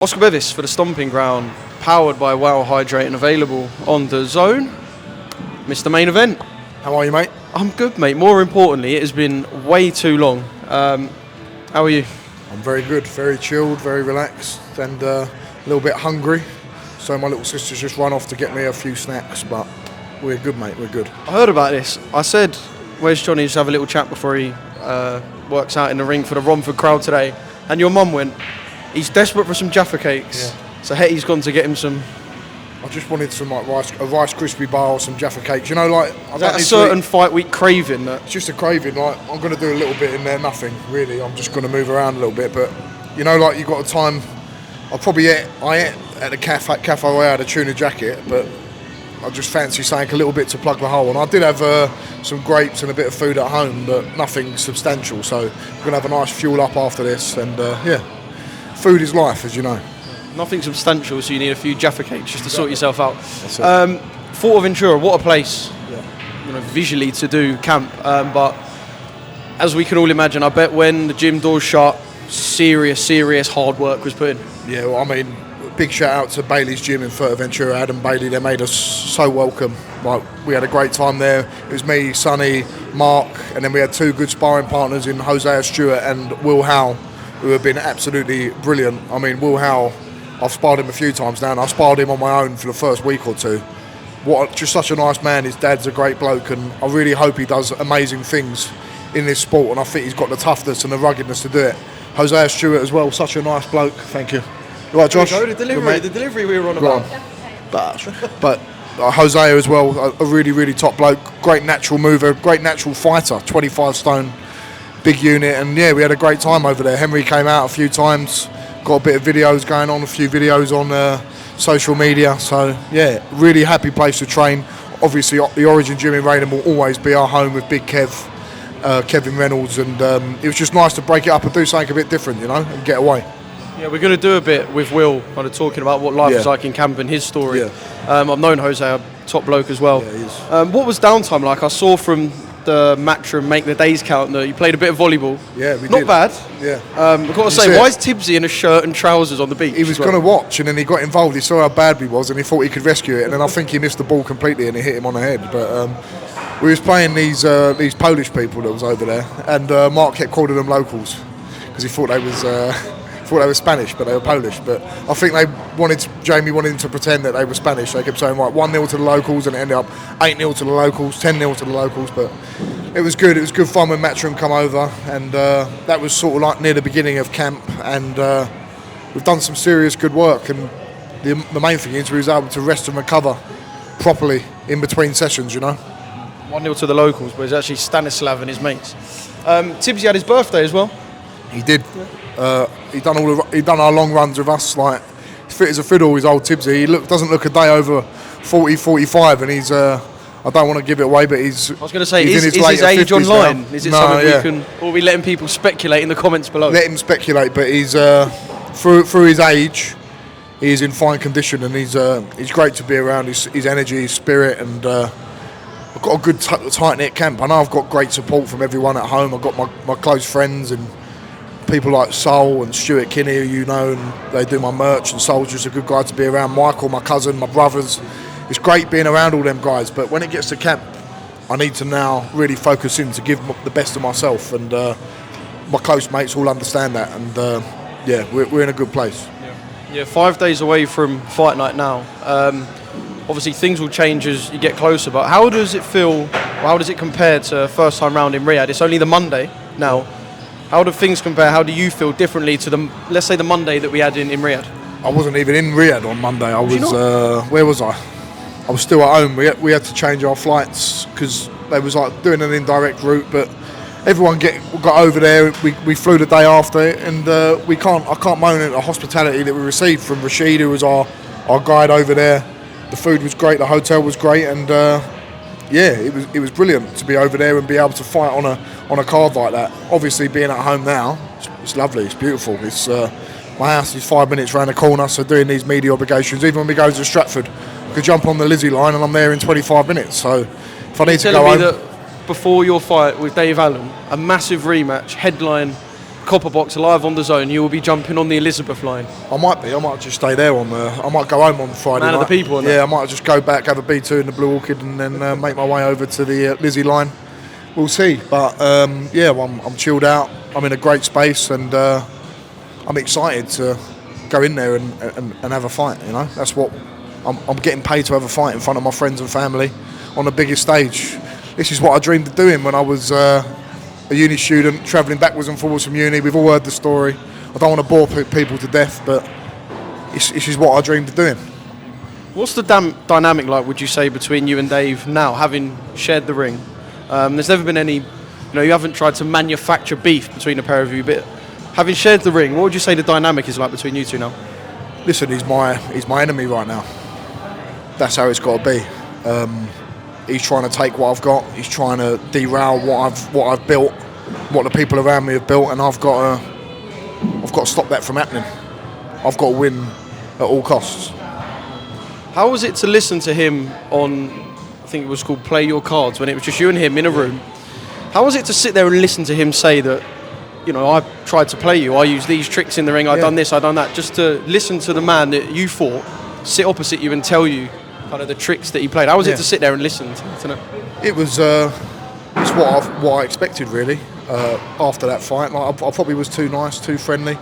Oscar Bevis for the Stomping Ground, powered by Wow Hydrate and available on DAZN. Mr. Main Event. How are you, mate? I'm good, mate. More importantly, it has been way too long. How are you? I'm very good, very chilled, very relaxed, and a little bit hungry. So my little sister's just run off to get me a few snacks, but we're good, mate, we're good. I heard about this. I said, where's Johnny? Just have a little chat before he works out in the ring for the Romford crowd today. And your mum went, he's desperate for some Jaffa cakes. Yeah. So Hetty's gone to get him some. I just wanted some like a Rice Krispie bar or some Jaffa cakes. You know, like I Is that a certain fight week craving? That it's just a craving. Like I'm going to do a little bit in there, nothing really. I'm just going to move around a little bit. But you know, like you got a time. I ate at the cafe where I had a tuna jacket, but I just fancy something a little bit to plug the hole. And I did have some grapes and a bit of food at home, but nothing substantial. So we're going to have a nice fuel up after this, and yeah. Food is life, as you know. Nothing substantial, so you need a few Jaffa cakes just to sort yourself out. That's it. Fort of Ventura, what a place, Yeah. you know, visually to do camp. But as we can all imagine, I bet when the gym doors shut, serious hard work was put in. Yeah, well, I mean, big shout out to Bailey's Gym in Fuerteventura, Adam Bailey. They made us so welcome. Like, we had a great time there. It was me, Sonny, Mark, and then we had two good sparring partners in Hosea Stewart and Will Howe, who have been absolutely brilliant. I mean, Will Howe, I've sparred him a few times now, and I sparred him on my own for the first week or two. Just such a nice man. His dad's a great bloke, and I really hope he does amazing things in this sport, and I think he's got the toughness and the ruggedness to do it. Hosea Stewart as well, such a nice bloke. Thank you. You right, Josh? The delivery we were on about. But Hosea as well, a really top bloke. Great natural mover, great natural fighter, 25 stone. Big unit, and yeah, we had a great time over there. Henry came out a few times, got a bit of videos going on, a few videos on social media. So yeah, really happy place to train. Obviously, the Origin Gym in Raynham will always be our home with Big Kev, Kevin Reynolds, and it was just nice to break it up and do something a bit different, you know, and get away. Yeah, we're going to do a bit with Will, kind of talking about what life is like in camp and his story. Yeah. I've known Hosea, top bloke as well. Yeah, he is. What was downtime like? I saw from the match room, Make the Days Count, that you played a bit of volleyball. Yeah, we did. Not bad. Yeah. I've got to say, why is Tibbsy in a shirt and trousers on the beach? He was going to watch, and then he got involved. He saw how bad we was, and he thought he could rescue it. And then I think he missed the ball completely, and it hit him on the head. But we was playing these Polish people that was over there, and Mark kept calling them locals because he thought they was Spanish, but they were Polish. But I think Jamie wanted to pretend that they were Spanish. They kept saying, right, 1-0 to the locals, and it ended up 8-0 to the locals, 10-0 to the locals. But it was good. It was good fun when Matchroom come over, and that was sort of like near the beginning of camp. And we've done some serious good work. And the main thing is we was able to rest and recover properly in between sessions, you know. 1-0 to the locals, but it's actually Stanislav and his mates. Tibbsy had his birthday as well. He did. He done our long runs with us. Like, fit as a fiddle, his old Tibbsy. He doesn't look a day over 40, 45, and he's. I don't want to give it away, but he's. I was going to say, is his age online? Now. Is it something we can, or are we letting people speculate in the comments below? Let him speculate, but he's through his age, he's in fine condition, and he's great to be around. His energy, his spirit, and I've got a good tight knit camp. I know I've got great support from everyone at home. I've got my close friends and people like Sol and Stuart Kinney, who you know, and they do my merch, and Sol's just a good guy to be around. Michael, my cousin, my brothers. It's great being around all them guys, but when it gets to camp, I need to now really focus in to give the best of myself, and my close mates all understand that, and yeah, we're in a good place. Yeah, 5 days away from fight night now. Obviously things will change as you get closer, but how does it feel, or how does it compare to first time round in Riyadh? It's only the Monday now. How do things compare? How do you feel differently to let's say the Monday that we had in Riyadh? I wasn't even in Riyadh on Monday. I was where was I? I was still at home. We had to change our flights because they was like doing an indirect route, but everyone got over there. We flew the day after, and I can't moan at the hospitality that we received from Rashid, who was our guide over there. The food was great, the hotel was great, and yeah, it was brilliant to be over there and be able to fight on a card like that. Obviously, being at home now, it's lovely, it's beautiful. It's my house is 5 minutes round the corner, so doing these media obligations, even when we go to Stratford, I could jump on the Lizzie line and I'm there in 25 minutes. So if I need to go home, that before your fight with Dave Allen, a massive rematch, headline Copper Box live on DAZN, you will be jumping on the Elizabeth line. I might be. I might just stay there I might go home on Friday Man night. of the people. Yeah, I might just go back, have a B2 in the Blue Orchid, and then make my way over to the Lizzie line. We'll see. But yeah, I'm chilled out. I'm in a great space, and I'm excited to go in there and have a fight. You know, that's what I'm getting paid to have a fight in front of my friends and family on the biggest stage. This is what I dreamed of doing when I was a uni student, travelling backwards and forwards from uni. We've all heard the story. I don't want to bore people to death, but this is what I dreamed of doing. What's the dynamic like, would you say, between you and Dave now, having shared the ring? There's never been any, you haven't tried to manufacture beef between the pair of you, but having shared the ring, what would you say the dynamic is like between you two now? Listen, he's my enemy right now. That's how it's got to be. He's trying to take what I've got. He's trying to derail what I've built, what the people around me have built, and I've got to stop that from happening. I've got to win at all costs. How was it to listen to him on, I think it was called Play Your Cards, when it was just you and him in a room? How was it to sit there and listen to him say that, I tried to play you, I used these tricks in the ring, I've done this, I've done that, just to listen to the man that you fought sit opposite you and tell you kind of the tricks that he played? How was it to sit there and listen to that? It was it's what I expected, really, after that fight. Like, I probably was too nice, too friendly.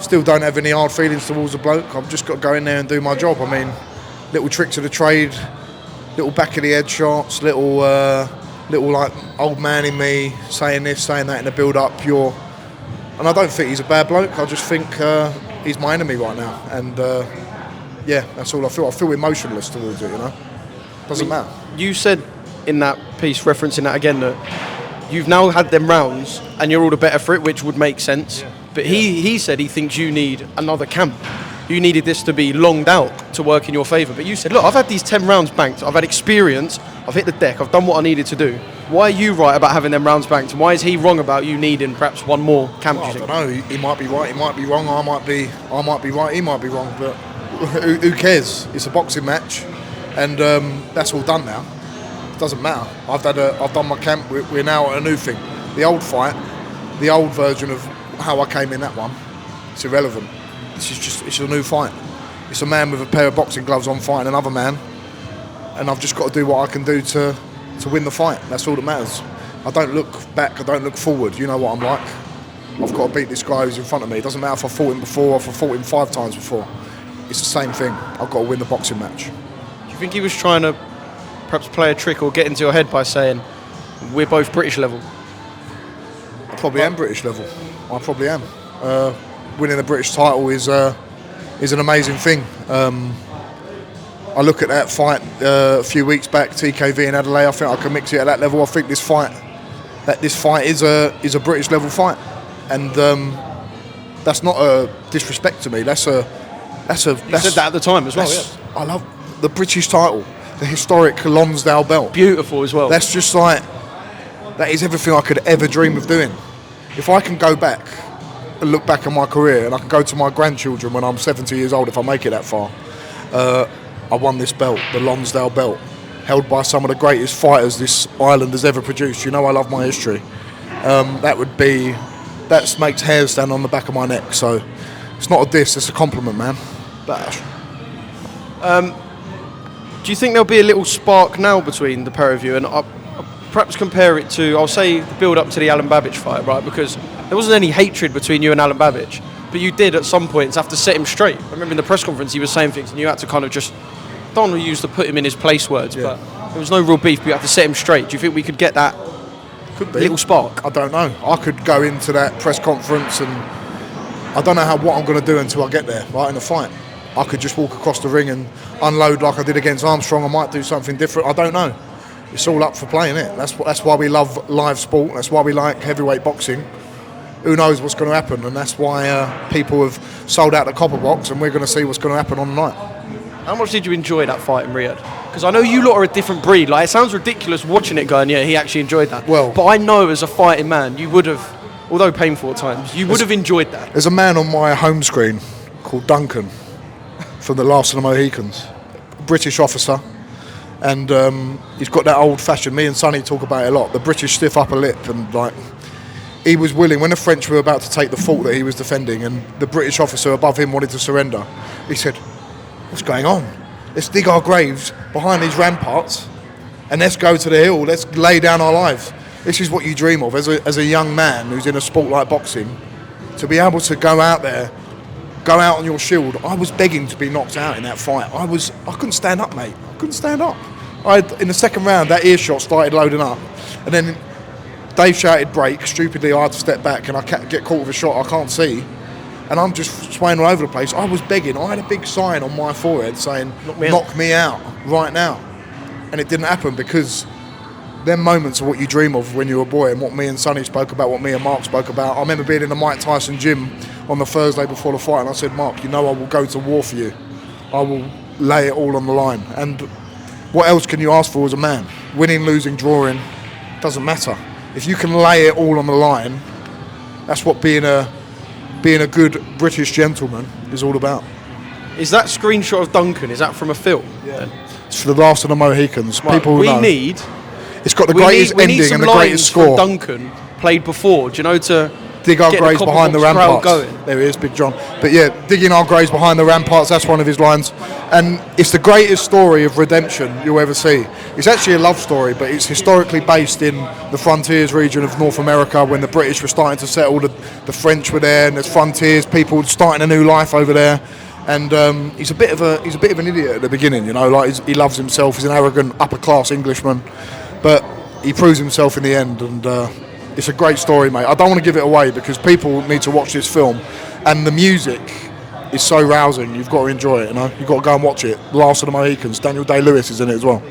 Still don't have any hard feelings towards the bloke. I've just got to go in there and do my job. I mean, little tricks of the trade, little back of the head shots, little like old man in me saying this, saying that in the build-up. And I don't think he's a bad bloke. I just think he's my enemy right now. And yeah, that's all I feel. I feel emotionless towards it, Doesn't matter. You said in that piece, referencing that again, that you've now had them rounds and you're all the better for it, which would make sense. Yeah. But he said he thinks you need another camp. You needed this to be longed out to work in your favour. But you said, look, I've had these 10 rounds banked. I've had experience. I've hit the deck. I've done what I needed to do. Why are you right about having them rounds banked? And why is he wrong about you needing perhaps one more camp? Well, I don't know. He might be right. He might be wrong. I might be right. He might be wrong. But who cares? It's a boxing match, and that's all done now. It doesn't matter. I've done my camp. We're now at a new thing. The old fight, the old version of how I came in that one, it's irrelevant. It's a new fight. It's a man with a pair of boxing gloves on fighting another man, and I've just got to do what I can do to win the fight. That's all that matters. I don't look back. I don't look forward. You know what I'm like. I've got to beat this guy who's in front of me. It doesn't matter if I fought him before or if I fought him 5 times before. It's the same thing. I've got to win the boxing match. Do you think he was trying to perhaps play a trick or get into your head by saying we're both British level? I probably am British level. I probably am. Winning the British title is an amazing thing. I look at that fight a few weeks back, TKV in Adelaide. I think I can mix it at that level. I think this fight is a British level fight, and that's not a disrespect to me. You said that at the time as well. Yes. I love the British title, the historic Lonsdale belt. Beautiful as well. That's just like, that is everything I could ever dream of doing. If I can go back and look back on my career, and I can go to my grandchildren when I'm 70 years old, if I make it that far, I won this belt, the Lonsdale belt, held by some of the greatest fighters this island has ever produced. I love my history. That makes hairs stand on the back of my neck. So it's not a diss, it's a compliment, man. Bash. Do you think there'll be a little spark now between the pair of you? And I'll perhaps compare it to, I'll say, the build up to the Alan Babbage fight, right? Because there wasn't any hatred between you and Alan Babbage, but you did at some points have to set him straight. I remember in the press conference he was saying things and you had to kind of just, don't want to use the put him in his place words, but there was no real beef, but you had to set him straight. Do you think we could get that little spark? I don't know. I could go into that press conference and I don't know what I'm going to do until I get there, right, in the fight. I could just walk across the ring and unload like I did against Armstrong. I might do something different. I don't know. It's all up for playing, it. That's why we love live sport. That's why we like heavyweight boxing. Who knows what's going to happen? And that's why people have sold out the Copper Box, and we're going to see what's going to happen on the night. How much did you enjoy that fight in Riyadh? Because I know you lot are a different breed. Like, it sounds ridiculous watching it going, yeah, he actually enjoyed that. Well, but I know as a fighting man, you would have, although painful at times, you would have enjoyed that. There's a man on my home screen called Duncan from the last of the Mohicans, British officer, and he's got that old-fashioned, me and Sonny talk about it a lot, the British stiff upper lip, and like, he was willing, when the French were about to take the fort that he was defending and the British officer above him wanted to surrender, he said, what's going on? Let's dig our graves behind these ramparts and let's go to the hill, let's lay down our lives. This is what you dream of as a young man who's in a sport like boxing, to be able to go out there, go out on your shield. I was begging to be knocked out in that fight. I couldn't stand up, mate. I couldn't stand up. In the second round, that earshot started loading up, and then Dave shouted break. Stupidly, I had to step back, and I get caught with a shot I can't see, and I'm just swaying all over the place. I was begging. I had a big sign on my forehead saying, knock me out right now. And it didn't happen, because them moments are what you dream of when you're a boy, and what me and Sonny spoke about, what me and Mark spoke about. I remember being in the Mike Tyson gym on the Thursday before the fight, and I said, Mark, you know I will go to war for you. I will lay it all on the line. And what else can you ask for as a man? Winning, losing, drawing, doesn't matter. If you can lay it all on the line, that's what being a good British gentleman is all about. Is that screenshot of Duncan, is that from a film? Yeah. It's for the last of the Mohicans. Right. People know. It's got the greatest ending and the greatest score. Duncan played before, do you know, to dig our graves behind the ramparts. Going. There he is, Big John. But yeah, digging our graves behind the ramparts, that's one of his lines. And it's the greatest story of redemption you'll ever see. It's actually a love story, but it's historically based in the frontiers region of North America, when the British were starting to settle, the French were there, and there's frontiers, people starting a new life over there. And he's a bit of an idiot at the beginning, you know, like he loves himself, he's an arrogant upper class Englishman, but he proves himself in the end, and it's a great story, mate. I don't want to give it away because people need to watch this film, and the music is so rousing. You've got to enjoy it, you know. You've got to go and watch it. Last of the Mohicans. Daniel Day-Lewis is in it as well.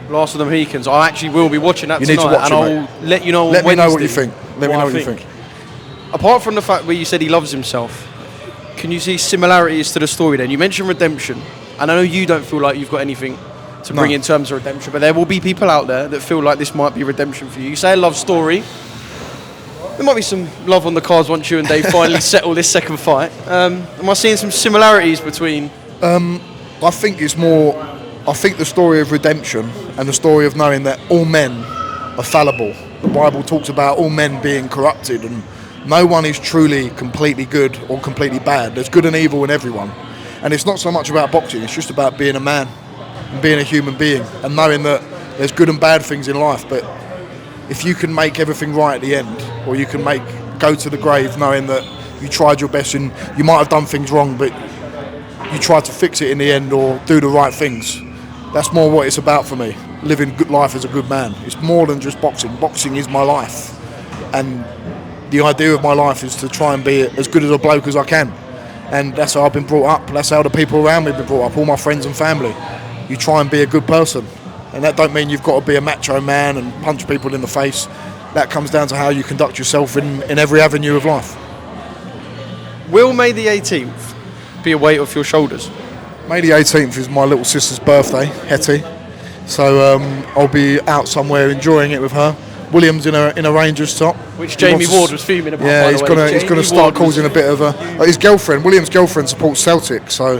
Last of the Mohicans. I actually will be watching that tonight, need to watch and it, I'll let you know on Let Wednesday. me know what you think. Let me know what you think. Apart from the fact where you said he loves himself, can you see similarities to the story then? You mentioned redemption, and I know you don't feel like you've got anything to bring in terms of redemption, but there will be people out there that feel like this might be redemption for you. You say a love story. There might be some love on the cards once you and Dave finally settle this second fight. Am I seeing some similarities between? I think it's more. I think the story of redemption and the story of knowing that all men are fallible. The Bible talks about all men being corrupted, and no one is truly completely good or completely bad. There's good and evil in everyone, and it's not so much about boxing. It's just about being a man and being a human being, and knowing that there's good and bad things in life. But if you can make everything right at the end, or you can go to the grave knowing that you tried your best and you might have done things wrong, but you tried to fix it in the end or do the right things. That's more what it's about for me, living good life as a good man. It's more than just boxing. Boxing is my life, and the idea of my life is to try and be as good as a bloke as I can. And that's how I've been brought up. That's how the people around me have been brought up, all my friends and family. You try and be a good person. And that don't mean you've got to be a macho man and punch people in the face. That comes down to how you conduct yourself in every avenue of life. Will May the 18th be a weight off your shoulders? May the 18th is my little sister's birthday, Hetty. So I'll be out somewhere enjoying it with her. William's in a Rangers top, which Jamie Ward was fuming about. Yeah, he's gonna start causing a bit of a. His girlfriend, William's girlfriend, supports Celtic, so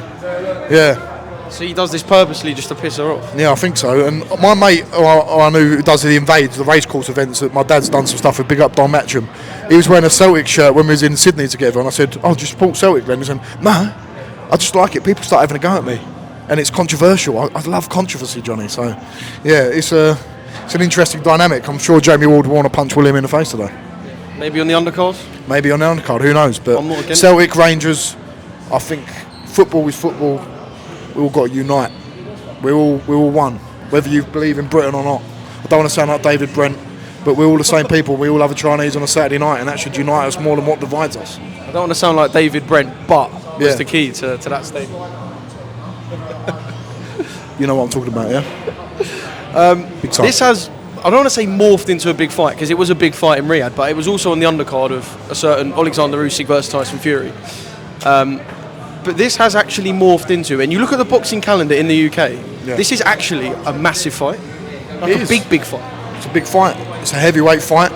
yeah. So he does this purposely just to piss her off? Yeah, I think so. And my mate, who I knew, who does the Invades, the racecourse events, that my dad's done some stuff with, big up Don Matcham. He was wearing a Celtic shirt when we was in Sydney together, and I said, "Oh, just support Celtic then?" He said, "No, I just like it. People start having a go at me, and it's controversial. I love controversy, Johnny." So, yeah, it's an interesting dynamic. I'm sure Jamie Ward will want to punch William in the face today. Maybe on the undercard? Maybe on the undercard, who knows? But Celtic, Rangers, I think football is football. We all got to unite. We're all one, whether you believe in Britain or not. I don't want to sound like David Brent, but we're all the same people. We all have a Chinese on a Saturday night, and that should unite us more than what divides us. I don't want to sound like David Brent, but was the key to that statement. You know what I'm talking about, yeah? Big time. This has, I don't want to say morphed into a big fight, because it was a big fight in Riyadh, but it was also on the undercard of a certain Oleksandr Usyk versus Tyson Fury. But this has actually morphed into, and you look at the boxing calendar in the UK, this is actually a massive fight. Like a big fight. It's a big fight. It's a heavyweight fight.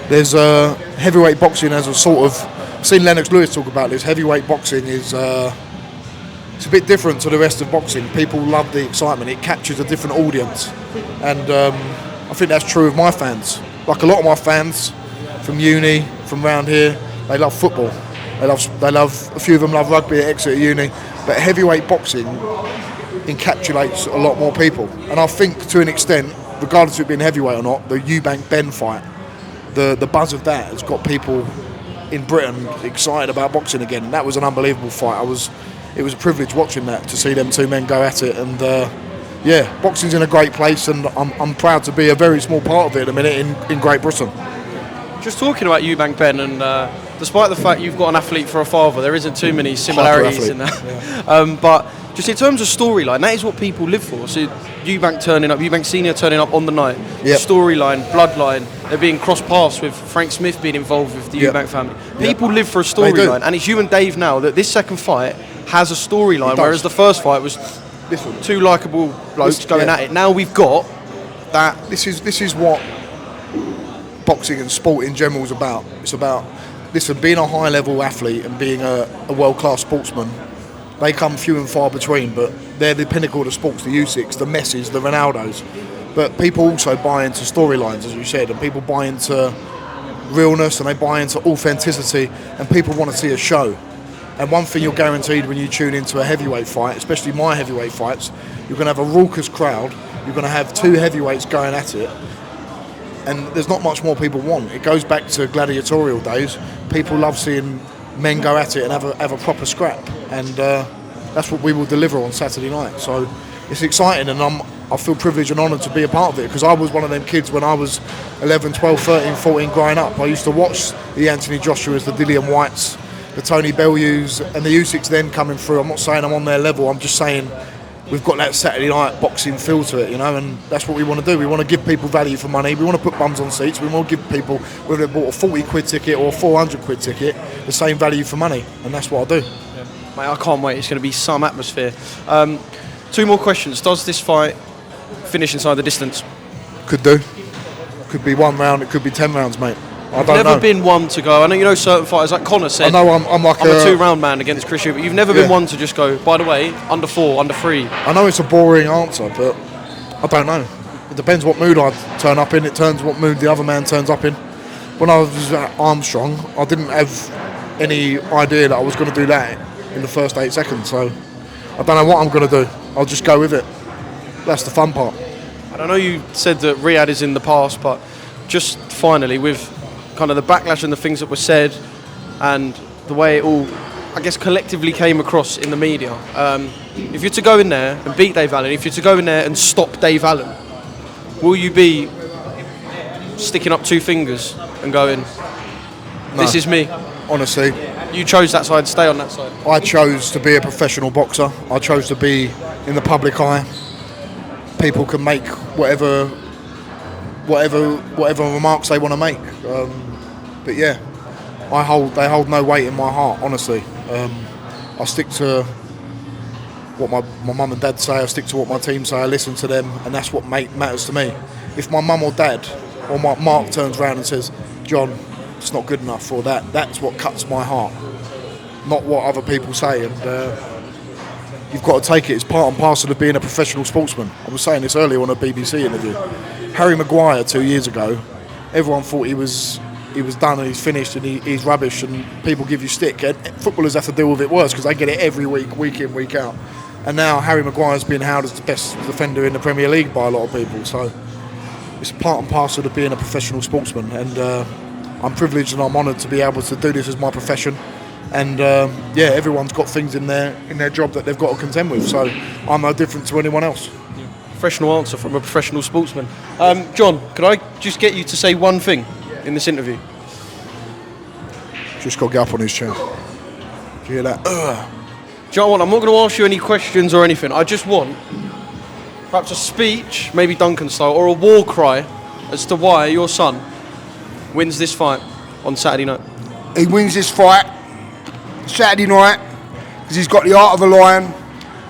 There's heavyweight boxing as a sort of, I've seen Lennox Lewis talk about this, heavyweight boxing is, it's a bit different to the rest of boxing. People love the excitement. It captures a different audience. And I think that's true of my fans. Like a lot of my fans from uni, from round here. They love football. They love. A few of them love rugby at Exeter Uni, but heavyweight boxing encapsulates a lot more people. And I think to an extent, regardless of it being heavyweight or not, the Eubank Ben fight, the buzz of that has got people in Britain excited about boxing again. And that was an unbelievable fight. It was a privilege watching that, to see them two men go at it. And boxing's in a great place, and I'm proud to be a very small part of it at the minute in Great Britain. Just talking about Eubank Ben, and despite the fact you've got an athlete for a father, there isn't too many similarities in that. Yeah. But just in terms of storyline, that is what people live for. So Eubank turning up, Eubank Senior turning up on the night, storyline, bloodline, they're being cross paths with Frank Smith being involved with the Eubank family. People live for a storyline, and it's you and Dave now that this second fight has a storyline, whereas the first fight was two likeable blokes going at it. Now we've got that. This is what boxing and sport in general is about. It's about, listen, being a high level athlete and being a world class sportsman. They come few and far between, but they're the pinnacle of the sports, the Usyks, the Messis, the Ronaldos. But people also buy into storylines, as you said, and people buy into realness, and they buy into authenticity, and people want to see a show. And one thing you're guaranteed when you tune into a heavyweight fight, especially my heavyweight fights, you're going to have a raucous crowd, you're going to have two heavyweights going at it, and there's not much more people want. It goes back to gladiatorial days. People love seeing men go at it and have a proper scrap, and that's what we will deliver on Saturday night. So it's exciting, and I feel privileged and honoured to be a part of it, because I was one of them kids when I was 11, 12, 13, 14 growing up. I used to watch the Anthony Joshuas, the Dillian Whites, the Tony Bellews, and the Usyks then coming through. I'm not saying I'm on their level, I'm just saying we've got that Saturday night boxing feel to it, and that's what we want to do. We want to give people value for money. We want to put bums on seats. We want to give people, whether they bought a 40 quid ticket or a 400 quid ticket, the same value for money, and that's what I do. Yeah. Mate, I can't wait. It's going to be some atmosphere. Two more questions. Does this fight finish inside the distance? Could do. Could be 1 round. It could be 10 rounds, mate. I don't know. You've never been one to go. I know certain fighters, like Conor said. I know I'm like I'm a 2-round man against Chris Hugh, but you've never been one to just go, by the way, under 4, under 3. I know it's a boring answer, but I don't know. It depends what mood I turn up in. It turns what mood the other man turns up in. When I was at Armstrong, I didn't have any idea that I was going to do that in the first 8 seconds. So I don't know what I'm going to do. I'll just go with it. That's the fun part. And I know you said that Riyadh is in the past, but just finally, with kind of the backlash and the things that were said and the way it all, I guess, collectively came across in the media, if you're to go in there and beat Dave Allen, if you're to go in there and stop Dave Allen, will you be sticking up 2 fingers and going, this is me? Honestly. You chose that side, stay on that side. I chose to be a professional boxer. I chose to be in the public eye. People can make whatever remarks they want to make. But yeah, they hold no weight in my heart, honestly. I stick to what my mum and dad say, I stick to what my team say, I listen to them, and that's what matters to me. If my mum or dad or Mark turns around and says, John, it's not good enough for that, that's what cuts my heart, not what other people say. And you've got to take it. It's part and parcel of being a professional sportsman. I was saying this earlier on a BBC interview. Harry Maguire 2 years ago, everyone thought he was done and he's finished and he's rubbish and people give you stick. And footballers have to deal with it worse because they get it every week in, week out. And now Harry Maguire's been hailed as the best defender in the Premier League by a lot of people. So it's part and parcel of being a professional sportsman. And I'm privileged and I'm honoured to be able to do this as my profession. And everyone's got things in their job that they've got to contend with. So I'm no different to anyone else. Professional answer from a professional sportsman. John, could I just get you to say one thing in this interview? Just got to get up on his chair. Do you hear that? Do you know what? I'm not going to ask you any questions or anything. I just want perhaps a speech, maybe Duncan style, or a war cry as to why your son wins this fight on Saturday night. He wins this fight Saturday night because he's got the heart of a lion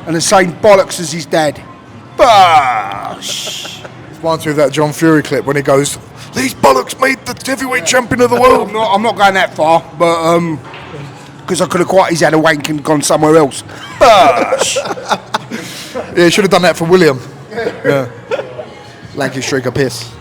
and the same bollocks as his dad. Bosh! Reminds me of that John Fury clip when he goes, "These bollocks made the heavyweight champion of the world." I'm not going that far, but because I could have quite easily had a wank and gone somewhere else. Bosh! Yeah, he should have done that for William. Yeah. Lanky streak of piss.